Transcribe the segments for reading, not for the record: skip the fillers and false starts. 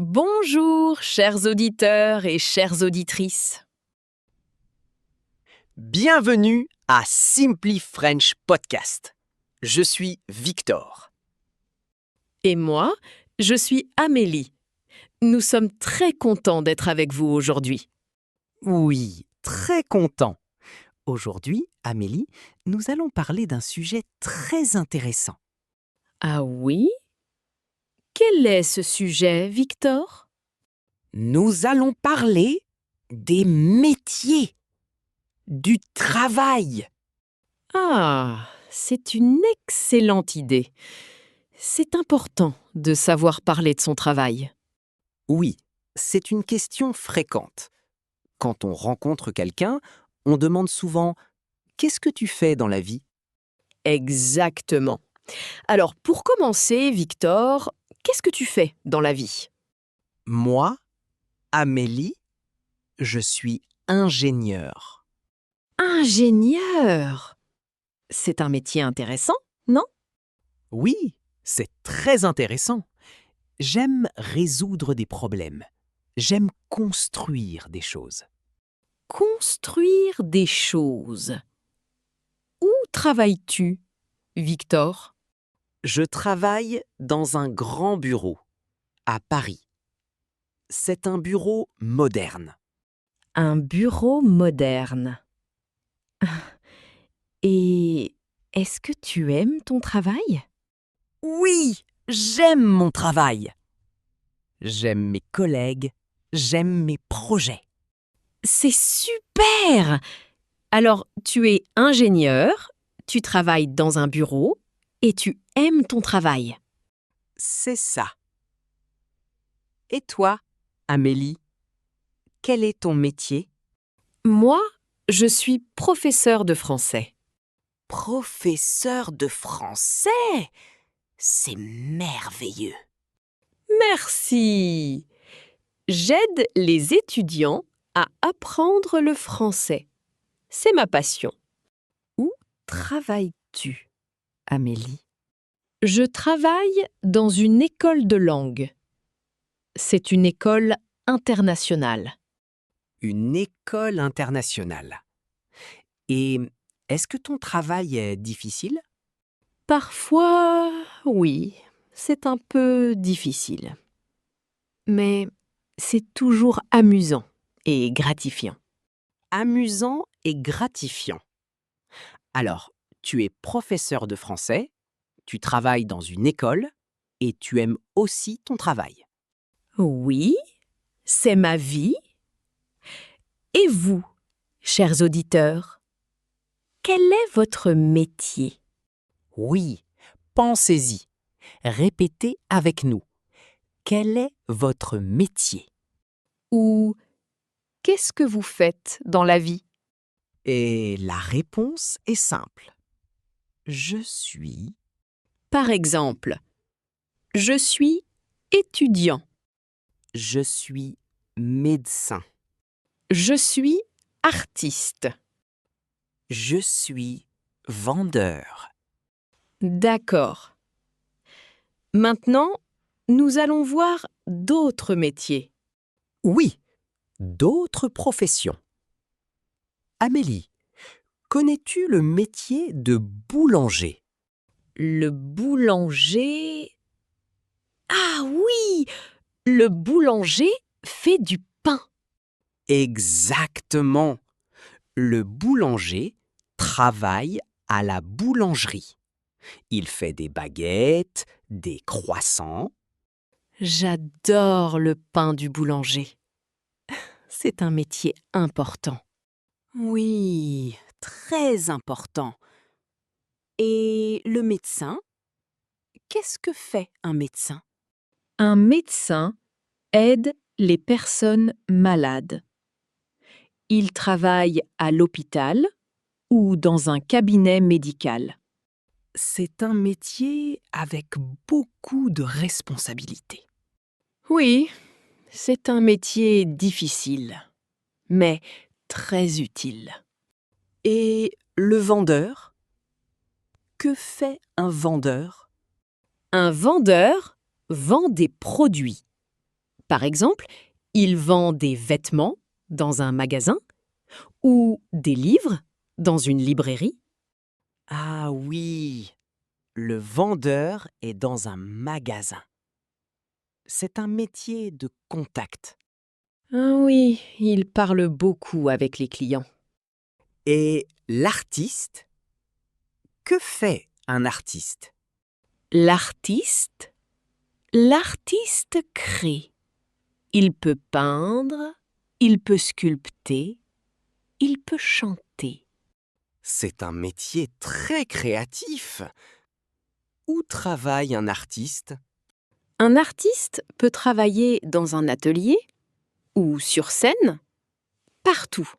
Bonjour, chers auditeurs et chères auditrices. Bienvenue à Simply French Podcast. Je suis Victor. Et moi, je suis Amélie. Nous sommes très contents d'être avec vous aujourd'hui. Oui, très content. Aujourd'hui, Amélie, nous allons parler d'un sujet très intéressant. Ah oui? Quel est ce sujet, Victor? Nous allons parler des métiers, du travail. Ah, c'est une excellente idée. C'est important de savoir parler de son travail. Oui, c'est une question fréquente. Quand on rencontre quelqu'un, on demande souvent « Qu'est-ce que tu fais dans la vie ?» Exactement. Alors, pour commencer, Victor, qu'est-ce que tu fais dans la vie? Moi, Amélie, je suis ingénieur. Ingénieur! C'est un métier intéressant, non? Oui, c'est très intéressant. J'aime résoudre des problèmes. J'aime construire des choses. Construire des choses. Où travailles-tu, Victor? Je travaille dans un grand bureau, à Paris. C'est un bureau moderne. Un bureau moderne. Et est-ce que tu aimes ton travail? Oui, j'aime mon travail. J'aime mes collègues, j'aime mes projets. C'est super! Alors, tu es ingénieur, tu travailles dans un bureau et tu aimes ton travail. C'est ça. Et toi, Amélie, quel est ton métier? Moi, je suis professeur de français. Professeur de français! C'est merveilleux. Merci! J'aide les étudiants à apprendre le français. C'est ma passion. Où travailles-tu, Amélie? Je travaille dans une école de langue. C'est une école internationale. Une école internationale. Et est-ce que ton travail est difficile? Parfois, oui, c'est un peu difficile. Mais c'est toujours amusant et gratifiant. Amusant et gratifiant. Alors, tu es professeur de français, tu travailles dans une école et tu aimes aussi ton travail. Oui, c'est ma vie. Et vous, chers auditeurs, quel est votre métier? Oui, pensez-y. Répétez avec nous. Quel est votre métier? Ou qu'est-ce que vous faites dans la vie? Et la réponse est simple. Je suis... Par exemple, je suis étudiant. Je suis médecin. Je suis artiste. Je suis vendeur. D'accord. Maintenant, nous allons voir d'autres métiers. Oui, d'autres professions. Amélie, connais-tu le métier de boulanger? Le boulanger... Ah oui! Le boulanger fait du pain. Exactement. Le boulanger travaille à la boulangerie. Il fait des baguettes, des croissants. J'adore le pain du boulanger. C'est un métier important. Oui, très important. Et le médecin? Qu'est-ce que fait un médecin? Un médecin aide les personnes malades. Il travaille à l'hôpital ou dans un cabinet médical. C'est un métier avec beaucoup de responsabilités. Oui, c'est un métier difficile, mais très utile. Et le vendeur? Que fait un vendeur? Un vendeur vend des produits. Par exemple, il vend des vêtements dans un magasin ou des livres dans une librairie. Ah oui, le vendeur est dans un magasin. C'est un métier de contact. Ah oui, il parle beaucoup avec les clients. Et l'artiste? Que fait un artiste? L'artiste? L'artiste crée. Il peut peindre, il peut sculpter, il peut chanter. C'est un métier très créatif. Où travaille un artiste? Un artiste peut travailler dans un atelier ou sur scène, partout.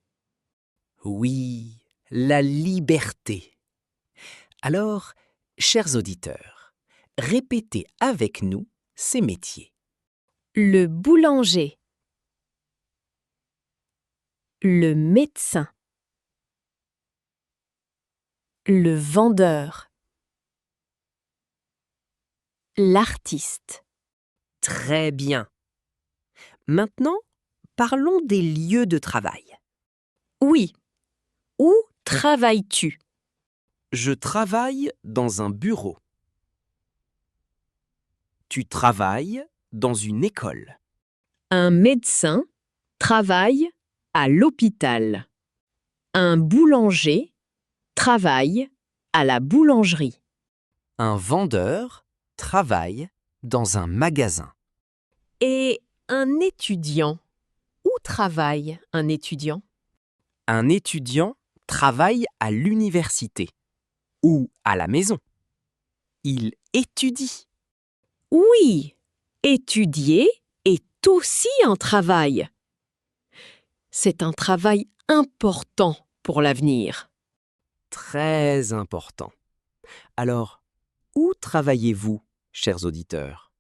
Oui, la liberté. Alors, chers auditeurs, répétez avec nous ces métiers. Le boulanger, le médecin, le vendeur, l'artiste. Très bien. Maintenant, parlons des lieux de travail. Oui. Où travailles-tu? Je travaille dans un bureau. Tu travailles dans une école. Un médecin travaille à l'hôpital. Un boulanger travaille à la boulangerie. Un vendeur travaille dans un magasin. Et un étudiant, où travaille un étudiant? Un étudiant travaille à l'université ou à la maison. Il étudie. Oui, étudier est aussi un travail. C'est un travail important pour l'avenir. Très important. Alors, où travaillez-vous, chers auditeurs?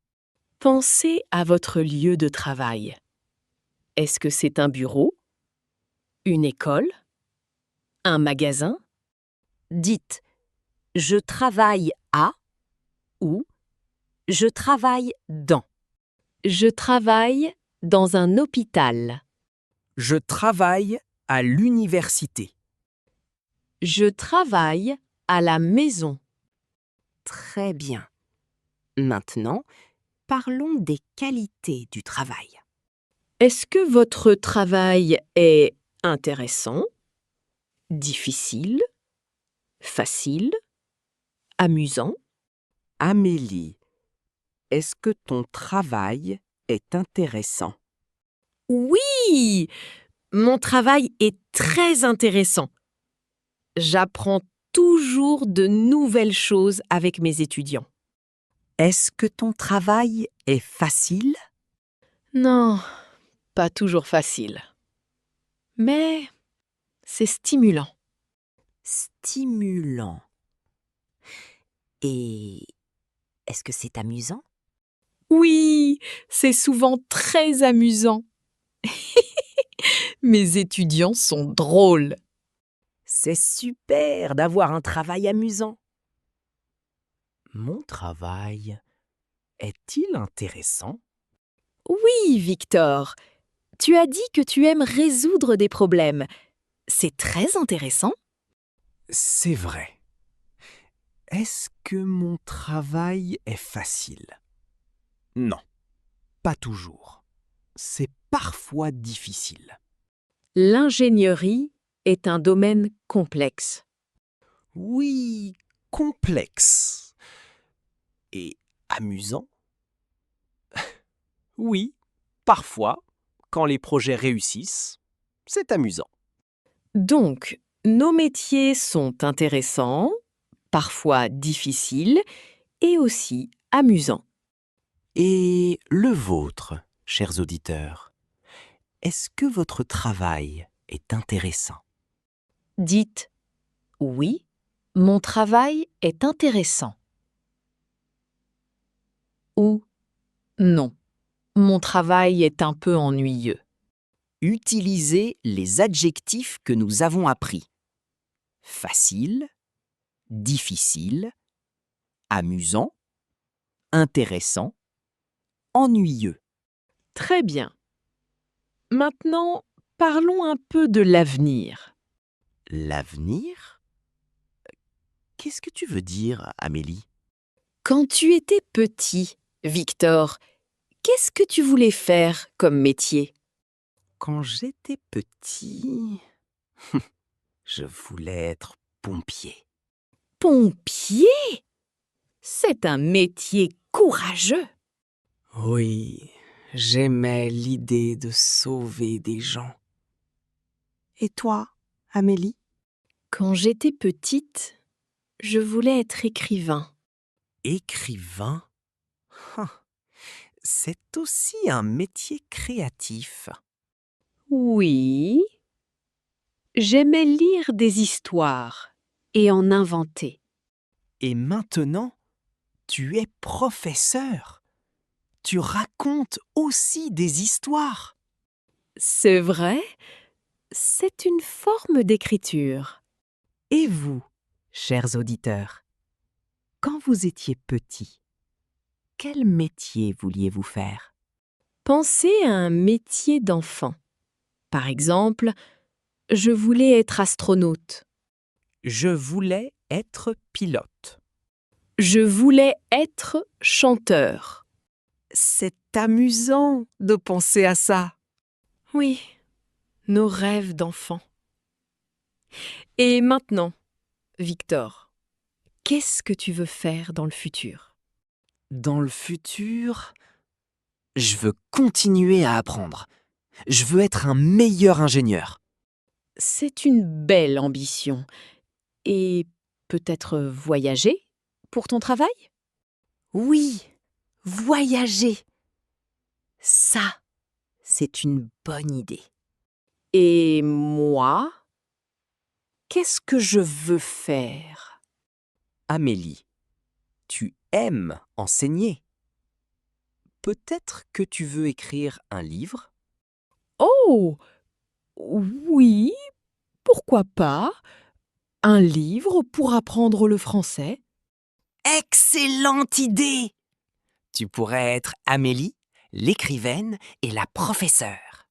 Pensez à votre lieu de travail. Est-ce que c'est un bureau? Une école? Un magasin? Dites « je travaille à » ou « je travaille dans ». Je travaille dans un hôpital. Je travaille à l'université. Je travaille à la maison. Très bien. Maintenant, parlons des qualités du travail. Est-ce que votre travail est intéressant, difficile, facile, amusant? Amélie, est-ce que ton travail est intéressant? Oui, mon travail est très intéressant. J'apprends toujours de nouvelles choses avec mes étudiants. Est-ce que ton travail est facile? Non, pas toujours facile. Mais c'est stimulant. Stimulant. Et est-ce que c'est amusant? Oui, c'est souvent très amusant. Mes étudiants sont drôles. C'est super d'avoir un travail amusant. Mon travail est-il intéressant? Oui, Victor, tu as dit que tu aimes résoudre des problèmes. C'est très intéressant. C'est vrai. Est-ce que mon travail est facile? Non, pas toujours. C'est parfois difficile. L'ingénierie est un domaine complexe. Oui, complexe. Et amusant? Oui, parfois, quand les projets réussissent, c'est amusant. Donc, nos métiers sont intéressants, parfois difficiles et aussi amusants. Et le vôtre, chers auditeurs, est-ce que votre travail est intéressant? Dites « Oui, mon travail est intéressant » ou « Non, mon travail est un peu ennuyeux ». Utilisez les adjectifs que nous avons appris. Facile, difficile, amusant, intéressant, ennuyeux. Très bien. Maintenant, parlons un peu de l'avenir. L'avenir? Qu'est-ce que tu veux dire, Amélie? Quand tu étais petit, Victor, qu'est-ce que tu voulais faire comme métier? Quand j'étais petit, je voulais être pompier. Pompier? C'est un métier courageux. Oui, j'aimais l'idée de sauver des gens. Et toi, Amélie? Quand j'étais petite, je voulais être écrivain. Écrivain? Hein, c'est aussi un métier créatif. Oui, j'aimais lire des histoires et en inventer. Et maintenant, tu es professeur. Tu racontes aussi des histoires. C'est vrai, c'est une forme d'écriture. Et vous, chers auditeurs, quand vous étiez petit, quel métier vouliez-vous faire? Pensez à un métier d'enfant. Par exemple, je voulais être astronaute. Je voulais être pilote. Je voulais être chanteur. C'est amusant de penser à ça. Oui, nos rêves d'enfant. Et maintenant, Victor, qu'est-ce que tu veux faire dans le futur? Dans le futur, je veux continuer à apprendre. Je veux être un meilleur ingénieur. C'est une belle ambition. Et peut-être voyager pour ton travail? Oui, voyager. Ça, c'est une bonne idée. Et moi, qu'est-ce que je veux faire? Amélie, tu aimes enseigner. Peut-être que tu veux écrire un livre? Oh, oui, pourquoi pas? Un livre pour apprendre le français? Excellente idée! Tu pourrais être Amélie, l'écrivaine et la professeure.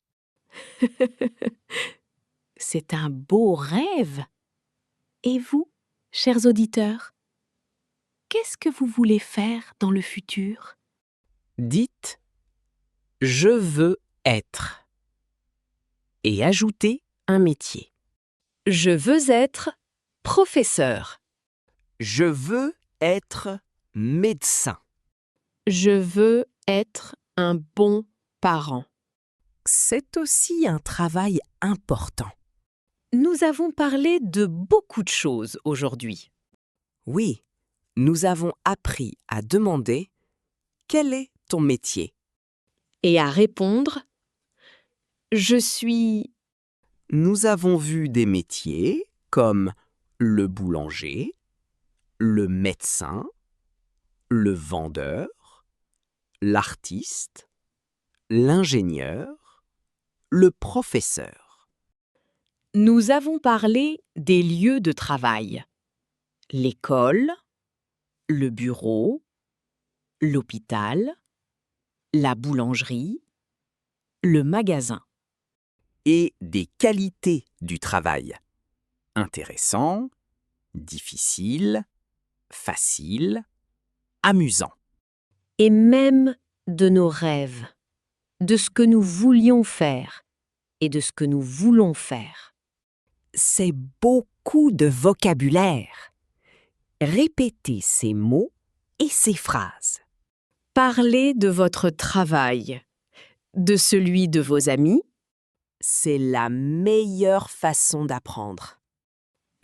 C'est un beau rêve. Et vous, chers auditeurs, qu'est-ce que vous voulez faire dans le futur? Dites « Je veux être » et ajoutez un métier. Je veux être professeur. Je veux être médecin. Je veux être un bon parent. C'est aussi un travail important. Nous avons parlé de beaucoup de choses aujourd'hui. Oui, nous avons appris à demander « Quel est ton métier ?» Et à répondre, je suis... Nous avons vu des métiers comme le boulanger, le médecin, le vendeur, l'artiste, l'ingénieur, le professeur. Nous avons parlé des lieux de travail. L'école, le bureau, l'hôpital, la boulangerie, le magasin. Et des qualités du travail. Intéressant, difficile, facile, amusant. Et même de nos rêves, de ce que nous voulions faire et de ce que nous voulons faire. C'est beaucoup de vocabulaire. Répétez ces mots et ces phrases. Parlez de votre travail, de celui de vos amis. C'est la meilleure façon d'apprendre.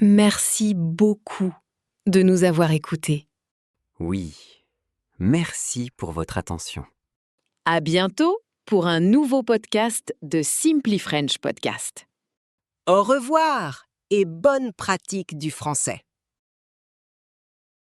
Merci beaucoup de nous avoir écoutés. Oui, merci pour votre attention. À bientôt pour un nouveau podcast de Simply French Podcast. Au revoir et bonne pratique du français.